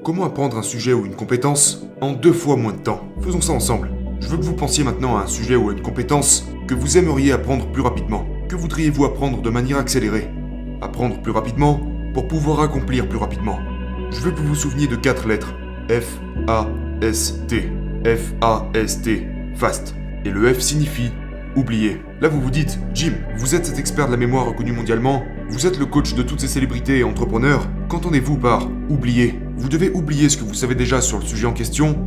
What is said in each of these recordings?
Comment apprendre un sujet ou une compétence en 2 fois moins de temps? Faisons ça ensemble. Je veux que vous pensiez maintenant à un sujet ou à une compétence que vous aimeriez apprendre plus rapidement. Que voudriez-vous apprendre de manière accélérée? Apprendre plus rapidement pour pouvoir accomplir plus rapidement. Je veux que vous vous souveniez de 4 lettres. F-A-S-T. F-A-S-T. Fast. Et le F signifie oublier. Là vous vous dites, Jim, vous êtes cet expert de la mémoire reconnu mondialement, vous êtes le coach de toutes ces célébrités et entrepreneurs, qu'entendez-vous par oublier? Vous devez oublier ce que vous savez déjà sur le sujet en question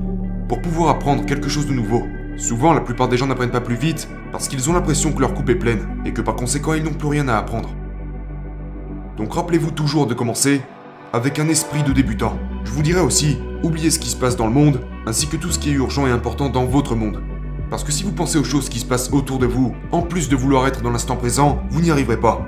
pour pouvoir apprendre quelque chose de nouveau. Souvent, la plupart des gens n'apprennent pas plus vite parce qu'ils ont l'impression que leur coupe est pleine et que par conséquent ils n'ont plus rien à apprendre. Donc rappelez-vous toujours de commencer avec un esprit de débutant. Je vous dirais aussi, oubliez ce qui se passe dans le monde ainsi que tout ce qui est urgent et important dans votre monde. Parce que si vous pensez aux choses qui se passent autour de vous, en plus de vouloir être dans l'instant présent, vous n'y arriverez pas.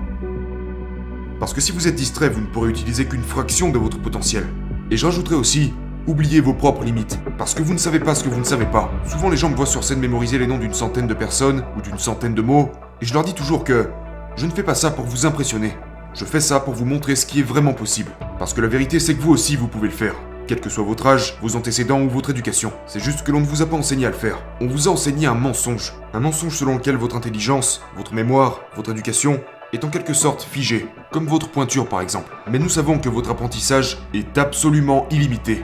Parce que si vous êtes distrait, vous ne pourrez utiliser qu'une fraction de votre potentiel. Et je rajouterai aussi, oubliez vos propres limites. Parce que vous ne savez pas ce que vous ne savez pas. Souvent les gens me voient sur scène mémoriser les noms d'une centaine de personnes ou d'une centaine de mots, et je leur dis toujours que je ne fais pas ça pour vous impressionner. Je fais ça pour vous montrer ce qui est vraiment possible. Parce que la vérité c'est que vous aussi vous pouvez le faire. Quel que soit votre âge, vos antécédents ou votre éducation. C'est juste que l'on ne vous a pas enseigné à le faire. On vous a enseigné un mensonge. Un mensonge selon lequel votre intelligence, votre mémoire, votre éducation est en quelque sorte figée. Comme votre pointure par exemple. Mais nous savons que votre apprentissage est absolument illimité.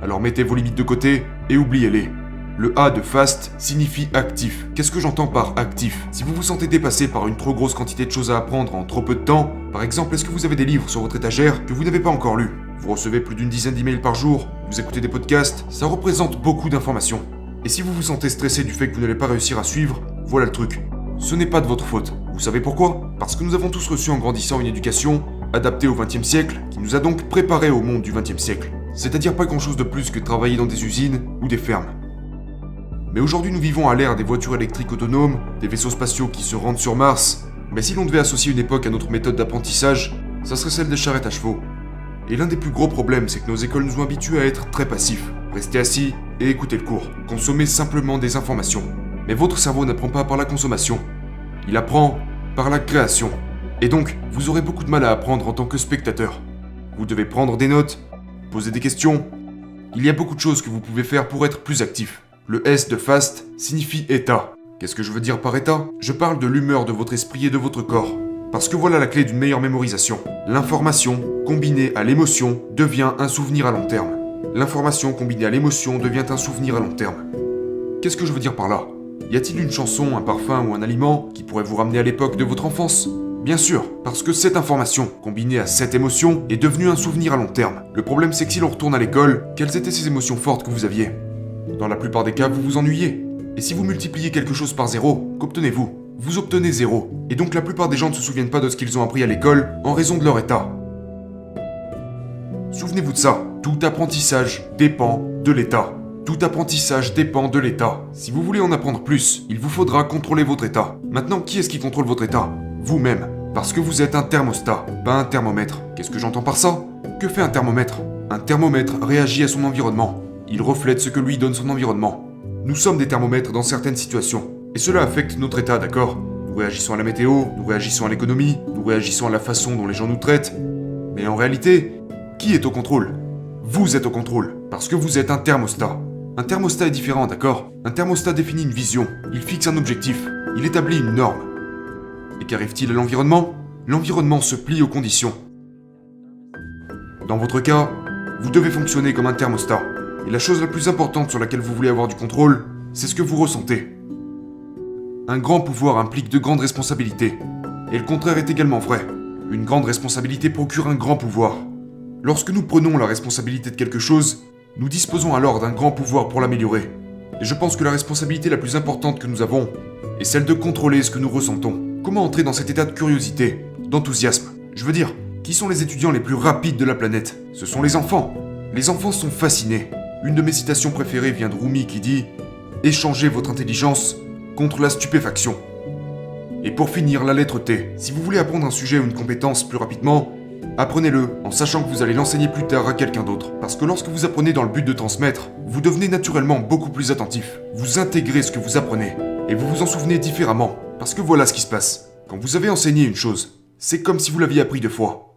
Alors mettez vos limites de côté et oubliez-les. Le A de fast signifie actif. Qu'est-ce que j'entends par actif? Si vous vous sentez dépassé par une trop grosse quantité de choses à apprendre en trop peu de temps, par exemple, est-ce que vous avez des livres sur votre étagère que vous n'avez pas encore lus? Vous recevez plus d'une dizaine d'emails par jour, vous écoutez des podcasts, ça représente beaucoup d'informations. Et si vous vous sentez stressé du fait que vous n'allez pas réussir à suivre, voilà le truc. Ce n'est pas de votre faute. Vous savez pourquoi? Parce que nous avons tous reçu en grandissant une éducation adaptée au XXe siècle, qui nous a donc préparés au monde du XXe siècle. C'est-à-dire pas grand-chose de plus que de travailler dans des usines ou des fermes. Mais aujourd'hui nous vivons à l'ère des voitures électriques autonomes, des vaisseaux spatiaux qui se rendent sur Mars. Mais si l'on devait associer une époque à notre méthode d'apprentissage, ça serait celle des charrettes à chevaux. Et l'un des plus gros problèmes, c'est que nos écoles nous ont habitués à être très passifs. Rester assis et écouter le cours. Consommer simplement des informations. Mais votre cerveau n'apprend pas par la consommation. Il apprend par la création. Et donc, vous aurez beaucoup de mal à apprendre en tant que spectateur. Vous devez prendre des notes, poser des questions. Il y a beaucoup de choses que vous pouvez faire pour être plus actif. Le S de fast signifie état. Qu'est-ce que je veux dire par état? Je parle de l'humeur de votre esprit et de votre corps. Parce que voilà la clé d'une meilleure mémorisation. L'information, combinée à l'émotion, devient un souvenir à long terme. L'information combinée à l'émotion devient un souvenir à long terme. Qu'est-ce que je veux dire par là? Y a-t-il une chanson, un parfum ou un aliment qui pourrait vous ramener à l'époque de votre enfance? Bien sûr, parce que cette information, combinée à cette émotion, est devenue un souvenir à long terme. Le problème c'est que si l'on retourne à l'école, quelles étaient ces émotions fortes que vous aviez? Dans la plupart des cas, vous vous ennuyez. Et si vous multipliez quelque chose par 0, qu'obtenez-vous? Vous obtenez 0. Et donc la plupart des gens ne se souviennent pas de ce qu'ils ont appris à l'école en raison de leur état. Souvenez-vous de ça. Tout apprentissage dépend de l'état. Tout apprentissage dépend de l'état. Si vous voulez en apprendre plus, il vous faudra contrôler votre état. Maintenant, qui est-ce qui contrôle votre état? Vous-même. Parce que vous êtes un thermostat, pas un thermomètre. Qu'est-ce que j'entends par ça? Que fait un thermomètre? Un thermomètre réagit à son environnement. Il reflète ce que lui donne son environnement. Nous sommes des thermomètres dans certaines situations. Et cela affecte notre état, d'accord? Nous réagissons à la météo, nous réagissons à l'économie, nous réagissons à la façon dont les gens nous traitent. Mais en réalité, qui est au contrôle? Vous êtes au contrôle, parce que vous êtes un thermostat. Un thermostat est différent, d'accord? Un thermostat définit une vision, il fixe un objectif, il établit une norme. Et qu'arrive-t-il à l'environnement? L'environnement se plie aux conditions. Dans votre cas, vous devez fonctionner comme un thermostat. Et la chose la plus importante sur laquelle vous voulez avoir du contrôle, c'est ce que vous ressentez. Un grand pouvoir implique de grandes responsabilités. Et le contraire est également vrai. Une grande responsabilité procure un grand pouvoir. Lorsque nous prenons la responsabilité de quelque chose, nous disposons alors d'un grand pouvoir pour l'améliorer. Et je pense que la responsabilité la plus importante que nous avons est celle de contrôler ce que nous ressentons. Comment entrer dans cet état de curiosité, d'enthousiasme? Je veux dire, qui sont les étudiants les plus rapides de la planète? Ce sont les enfants. Les enfants sont fascinés. Une de mes citations préférées vient de Rumi qui dit « Échangez votre intelligence contre la stupéfaction ». Et pour finir, la lettre T. Si vous voulez apprendre un sujet ou une compétence plus rapidement, apprenez-le en sachant que vous allez l'enseigner plus tard à quelqu'un d'autre. Parce que lorsque vous apprenez dans le but de transmettre, vous devenez naturellement beaucoup plus attentif. Vous intégrez ce que vous apprenez et vous vous en souvenez différemment. Parce que voilà ce qui se passe. Quand vous avez enseigné une chose, c'est comme si vous l'aviez appris 2 fois.